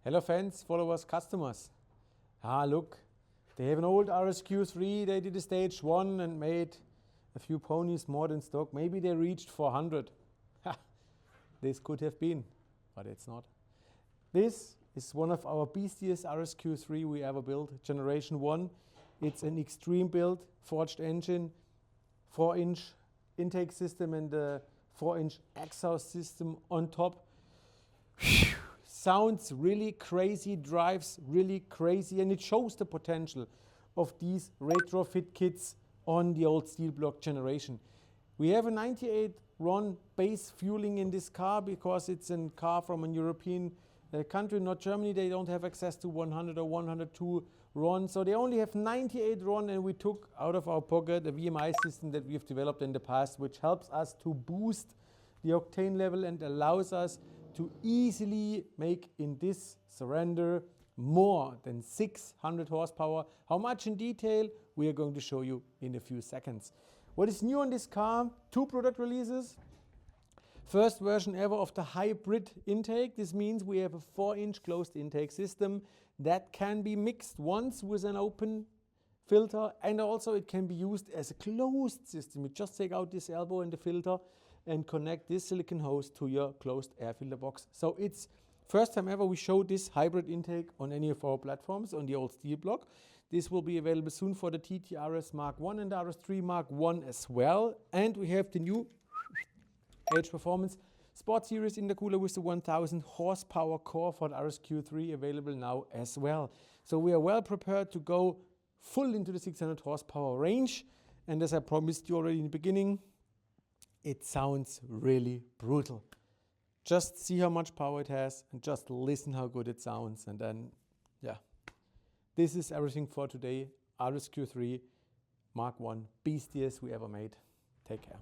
Hello fans, followers, customers. Look, they have an old RSQ3, they did a stage 1 and made a few ponies more than stock. Maybe they reached 400. This could have been, but it's not. This is one of our beastiest RSQ3 we ever built, generation 1. It's an extreme build, forged engine, 4-inch intake system and a 4-inch exhaust system on top. Sounds really crazy, drives really crazy, and it shows the potential of these retrofit kits on the old steel block generation. We have a 98 RON base fueling in this car because it's a car from a European country, not Germany. They don't have access to 100 or 102 RON, so they only have 98 RON, and we took out of our pocket a VMI system that we've developed in the past, which helps us to boost the octane level and allows us to easily make in this surrender more than 600 horsepower. How much in detail we are going to show you in a few seconds. What is new on this car? 2 product releases. First version ever of the hybrid intake. This means we have a 4-inch closed intake system that can be mixed once with an open filter, and also it can be used as a closed system. You just take out this elbow in the filter and connect this silicon hose to your closed air filter box. So it's first time ever we show this hybrid intake on any of our platforms on the old steel block. This will be available soon for the TTRS Mark 1 and the RS3 Mark 1 as well. And we have the new HPerformance Sport Series intercooler with the 1000 horsepower core for the RSQ3 available now as well. So we are well prepared to go full into the 600 horsepower range. And as I promised you already in the beginning, it sounds really brutal. Just see how much power it has and just listen how good it sounds. And then, yeah, this is everything for today. RSQ3 Mark 1, beastiest we ever made. Take care.